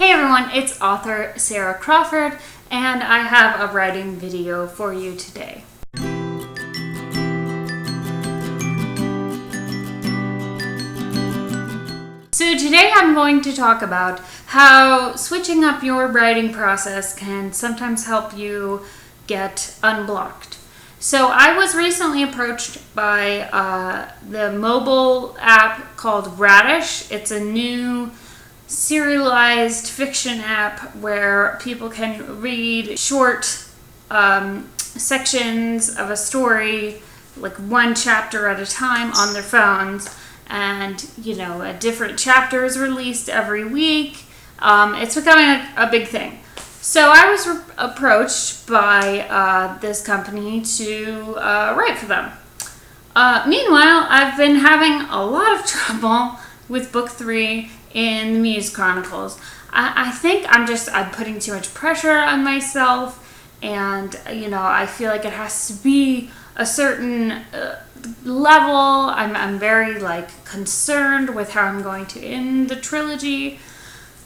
Hey everyone, it's author Sarah Crawford, and I have a writing video for you today. So today I'm going to talk about how switching up your writing process can sometimes help you get unblocked. So I was recently approached by the mobile app called Radish. It's a new serialized fiction app where people can read short sections of a story, like one chapter at a time on their phones. And, a different chapter is released every week. It's becoming a big thing. So I was approached by this company to write for them. Meanwhile, I've been having a lot of trouble with book 3 in the Muse Chronicles. I think I'm putting too much pressure on myself, and I feel like it has to be a certain level. I'm very concerned with how I'm going to end the trilogy.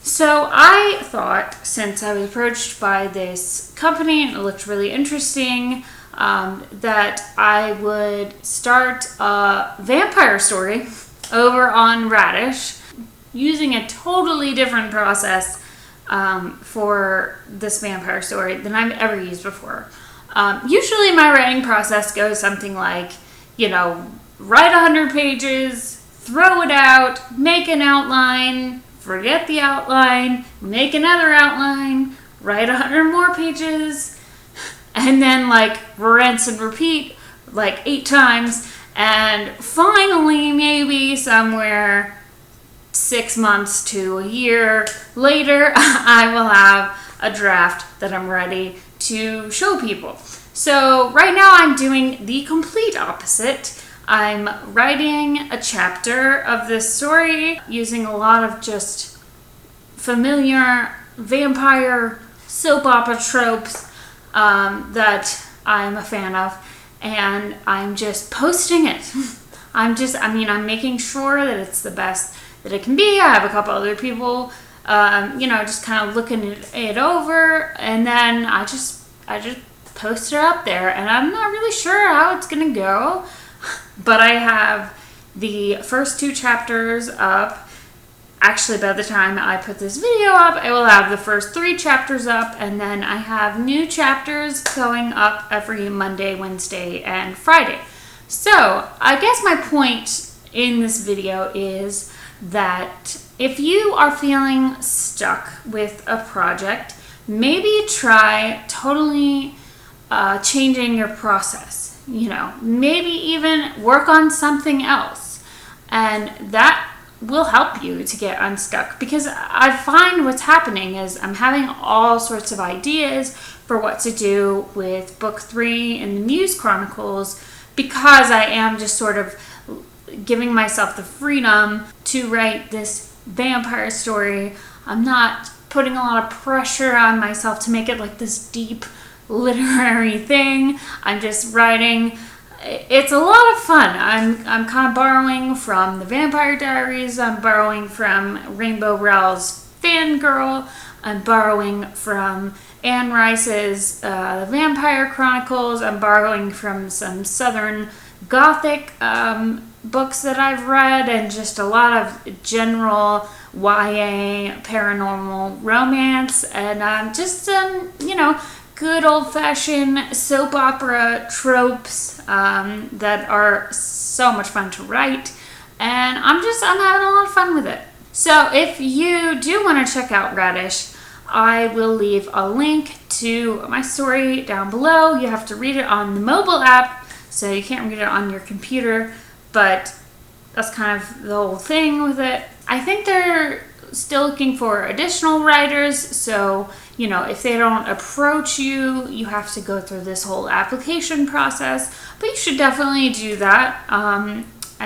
So I thought, since I was approached by this company and it looked really interesting, that I would start a vampire story over on Radish, using a totally different process for this vampire story than I've ever used before. Usually my writing process goes something like, write 100 pages, throw it out, make an outline, forget the outline, make another outline, write 100 more pages, and then rinse and repeat 8 times, and finally maybe somewhere 6 months to a year later, I will have a draft that I'm ready to show people. So right now I'm doing the complete opposite. I'm writing a chapter of this story using a lot of just familiar vampire soap opera tropes that I'm a fan of, and I'm just posting it. I'm making sure that it's the best that it can be. I have a couple other people, just kind of looking it over, and then I just post it up there, and I'm not really sure how it's gonna go, but I have the first 2 chapters up. Actually, by the time I put this video up, I will have the first 3 chapters up, and then I have new chapters going up every Monday, Wednesday, and Friday. So I guess my point in this video is that if you are feeling stuck with a project, maybe try totally changing your process. Maybe even work on something else, and that will help you to get unstuck. Because I find what's happening is I'm having all sorts of ideas for what to do with book 3 in the Muse Chronicles, because I am just sort of giving myself the freedom to write this vampire story. I'm not putting a lot of pressure on myself to make it this deep literary thing. I'm just writing. It's a lot of fun. I'm kind of borrowing from the Vampire Diaries. I'm borrowing from Rainbow Rowell's Fangirl. I'm borrowing from Anne Rice's The Vampire Chronicles. I'm borrowing from some Southern Gothic books that I've read, and just a lot of general YA paranormal romance, and just good old-fashioned soap opera tropes that are so much fun to write, and I'm having a lot of fun with it. So if you do want to check out Radish, I will leave a link to my story down below. You have to read it on the mobile app, so you can't read it on your computer, but that's kind of the whole thing with it. I think they're still looking for additional writers, so if they don't approach you, you have to go through this whole application process, but you should definitely do that.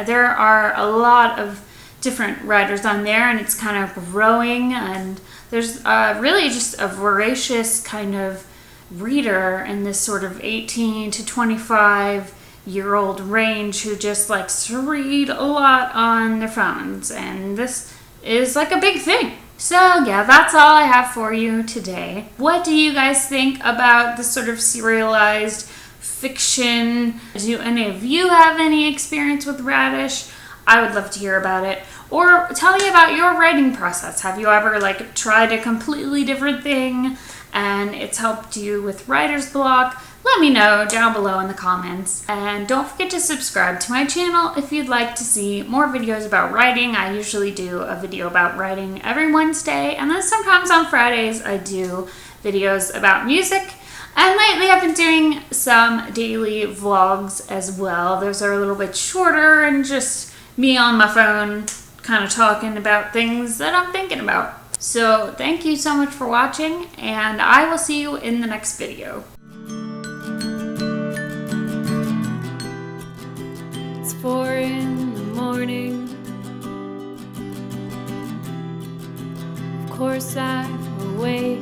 There are a lot of different writers on there, and it's kind of growing, and there's really just a voracious kind of reader in this sort of 18 to 25-year-old range who just likes to read a lot on their phones, and this is a big thing. So yeah, that's all I have for you today. What do you guys think about this sort of serialized fiction? Do any of you have any experience with Radish? I would love to hear about it. Or tell me about your writing process. Have you ever tried a completely different thing and it's helped you with writer's block? Let me know down below in the comments. And don't forget to subscribe to my channel if you'd like to see more videos about writing. I usually do a video about writing every Wednesday, and then sometimes on Fridays I do videos about music. And lately I've been doing some daily vlogs as well. Those are a little bit shorter and just me on my phone kind of talking about things that I'm thinking about. So thank you so much for watching, and I will see you in the next video. It's 4 in the morning. Of course I'm awake.